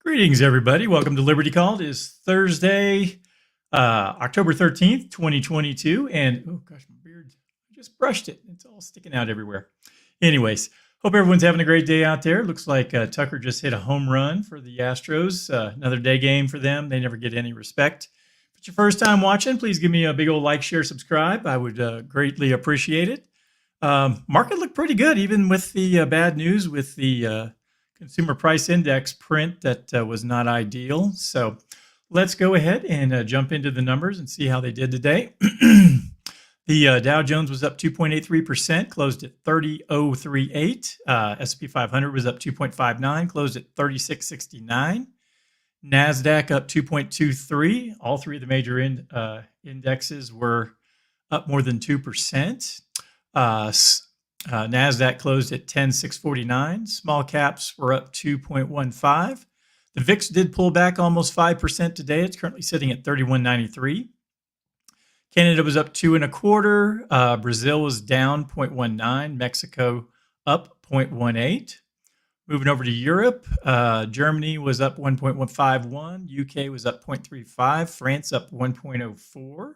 Greetings, everybody. Welcome to Liberty Call. It is Thursday, October 13th, 2022. And, oh gosh, my beard, I just brushed it. It's all sticking out everywhere. Anyways, hope everyone's having a great day out there. Looks like Tucker just hit a home run for the Astros. Another day game for them. They never get any respect. If it's your first time watching, please give me a big old like, share, subscribe. I would greatly appreciate it. Market looked pretty good, even with the bad news with the consumer price index print that was not ideal. So let's go ahead and jump into the numbers and see how they did today. The Dow Jones was up 2.83%, closed at 30,038. S&P 500 was up 2.59, closed at 3669. NASDAQ up 2.23. All three of the major indexes were up more than 2%. NASDAQ closed at 10,649. Small caps were up 2.15. The VIX did pull back almost 5% today. It's currently sitting at 3193. Canada was up 2.25. Brazil was down 0.19. Mexico up 0.18. Moving over to Europe, Germany was up 1.151. UK was up 0.35. France up 1.04.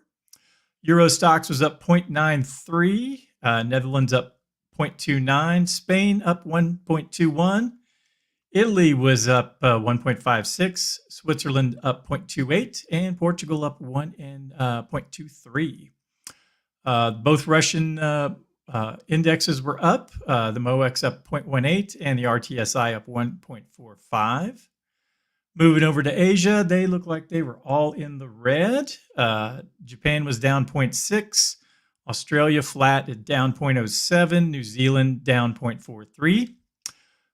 Euro stocks was up 0.93. Netherlands up 0.29, Spain up 1.21, Italy was up 1.56, Switzerland up 0.28, and Portugal up 0.23. Both Russian indexes were up. The MOEX up 0.18 and the RTSI up 1.45. Moving over to Asia, they look like they were all in the red. Japan was down 0.6. Australia flat at down 0.07, New Zealand down 0.43.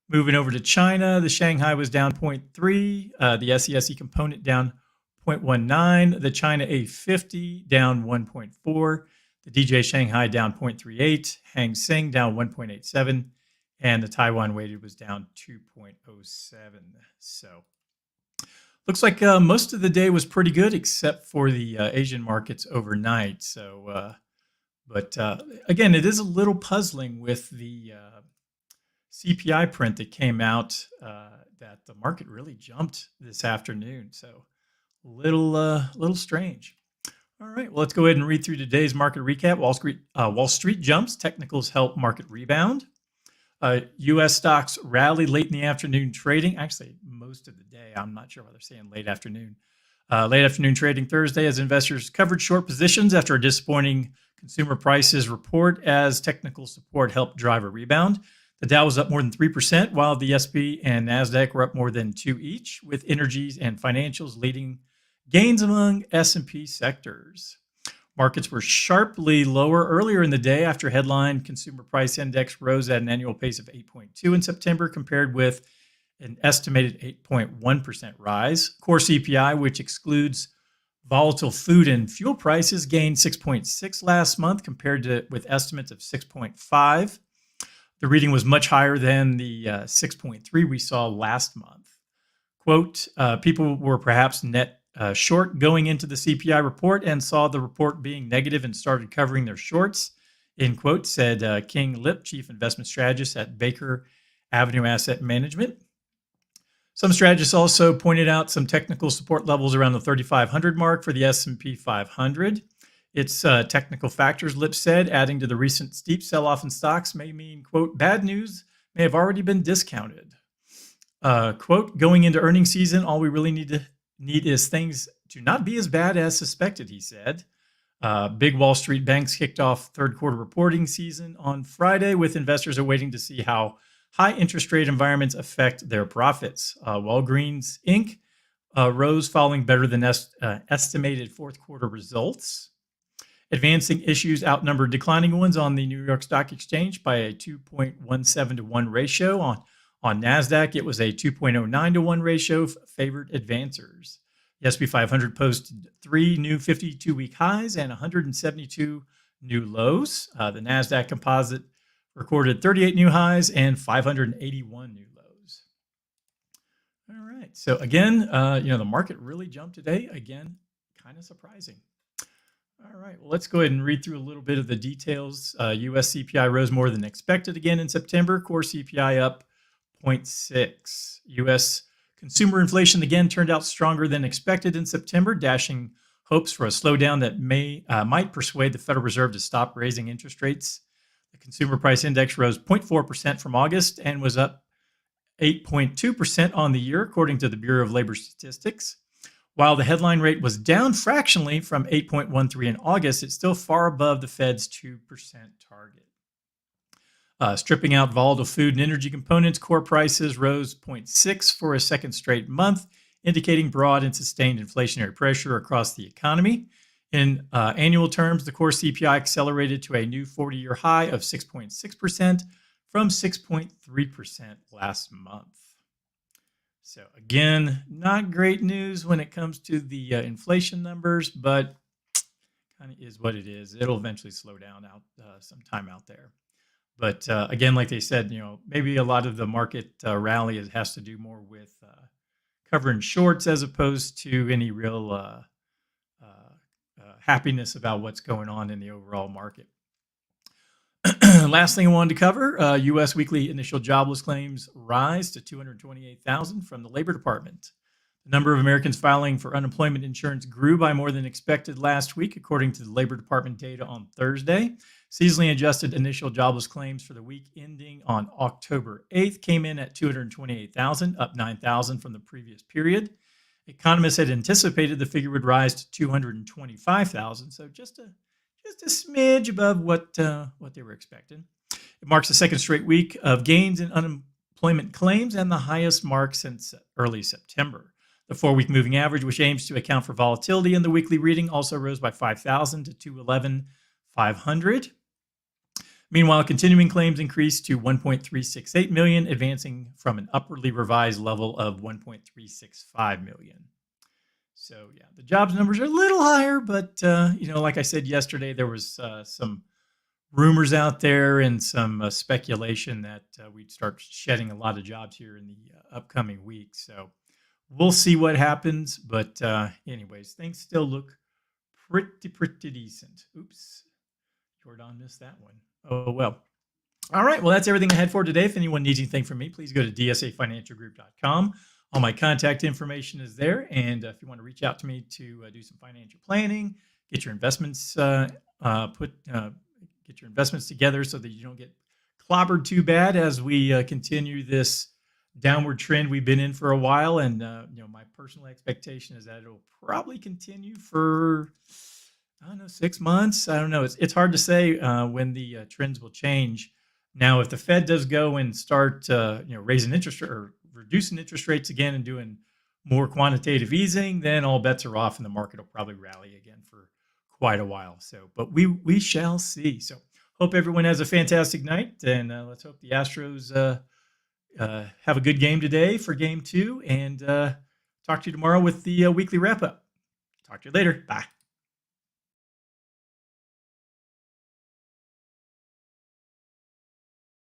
Moving over to China, the Shanghai was down 0.3, the SESE component down 0.19, the China A50 down 1.4, the DJ Shanghai down 0.38, Hang Seng down 1.87, and the Taiwan weighted was down 2.07. So looks like most of the day was pretty good except for the Asian markets overnight. So But again, it is a little puzzling with the CPI print that came out that the market really jumped this afternoon. So a little strange. All right, well, let's go ahead and read through today's market recap. Wall Street jumps, technicals help market rebound. U.S. stocks rallied late in the afternoon trading. Actually, most of the day. I'm not sure why they're saying late afternoon. Late afternoon trading Thursday as investors covered short positions after a disappointing consumer prices report as technical support helped drive a rebound. The Dow was up more than 3%, while the SP and NASDAQ were up more than 2 each, with energies and financials leading gains among S&P sectors. Markets were sharply lower earlier in the day after headline consumer price index rose at an annual pace of 8.2 in September, compared with an estimated 8.1% rise. Core CPI, which excludes volatile food and fuel prices, gained 6.6 last month compared to with estimates of 6.5. The reading was much higher than the 6.3 we saw last month. Quote, people were perhaps net short going into the CPI report and saw the report being negative and started covering their shorts, end quote, said King Lip, chief investment strategist at Baker Avenue Asset Management. Some strategists also pointed out some technical support levels around the 3,500 mark for the S&P 500. Its technical factors, Lip said, adding to the recent steep sell-off in stocks may mean, quote, bad news may have already been discounted. Quote, going into earnings season, all we really need is things to not be as bad as suspected, he said. Big Wall Street banks kicked off third quarter reporting season on Friday, with investors awaiting to see how high interest rate environments affect their profits. Walgreens Inc. Rose following better than estimated fourth quarter results. Advancing issues outnumbered declining ones on the New York Stock Exchange by a 2.17 to 1 ratio. On NASDAQ, it was a 2.09 to 1 ratio, favored advancers. The SP 500 posted 3 new 52-week highs and 172 new lows. The NASDAQ composite recorded 38 new highs and 581 new lows. All right. So again, the market really jumped today. Again, kind of surprising. All right. Well, let's go ahead and read through a little bit of the details. U.S. CPI rose more than expected again in September. Core CPI up 0.6. U.S. Consumer inflation again turned out stronger than expected in September, dashing hopes for a slowdown that might persuade the Federal Reserve to stop raising interest rates. The consumer price index rose 0.4% from August and was up 8.2% on the year, according to the Bureau of Labor Statistics. While the headline rate was down fractionally from 8.13 in August, it's still far above the Fed's 2% target. Stripping out volatile food and energy components, core prices rose 0.6 for a second straight month, indicating broad and sustained inflationary pressure across the economy. In annual terms, the core CPI accelerated to a new 40-year high of 6.6% from 6.3% last month. So again, not great news when it comes to the inflation numbers, but kind of is what it is. It'll eventually slow down out sometime out there. But again, like they said, maybe a lot of the market rally has to do more with covering shorts as opposed to any real happiness about what's going on in the overall market. Last thing I wanted to cover, U.S. weekly initial jobless claims rise to 228,000 from the Labor Department. The number of Americans filing for unemployment insurance grew by more than expected last week, according to the Labor Department data on Thursday. Seasonally adjusted initial jobless claims for the week ending on October 8th came in at 228,000, up 9,000 from the previous period. Economists had anticipated the figure would rise to 225,000, so just a smidge above what they were expecting. It marks the second straight week of gains in unemployment claims and the highest mark since early September. The 4-week moving average, which aims to account for volatility in the weekly reading, also rose by 5,000 to 211,500. Meanwhile, continuing claims increased to 1.368 million, advancing from an upwardly revised level of 1.365 million. So, yeah, the jobs numbers are a little higher, but, like I said yesterday, there was some rumors out there and some speculation that we'd start shedding a lot of jobs here in the upcoming weeks. So we'll see what happens. But anyways, things still look pretty decent. Oops, Jordan missed that one. Oh, well. All right. Well, that's everything I had for today. If anyone needs anything from me, please go to dsafinancialgroup.com. All my contact information is there. And if you want to reach out to me to do some financial planning, get your investments get your investments together so that you don't get clobbered too bad as we continue this downward trend we've been in for a while. And my personal expectation is that it'll probably continue for 6 months. I don't know. It's hard to say when the trends will change. Now, if the Fed does go and start raising interest or reducing interest rates again and doing more quantitative easing, then all bets are off and the market will probably rally again for quite a while. So, but we shall see. So, hope everyone has a fantastic night, and let's hope the Astros have a good game today for Game 2, and talk to you tomorrow with the weekly wrap up. Talk to you later. Bye.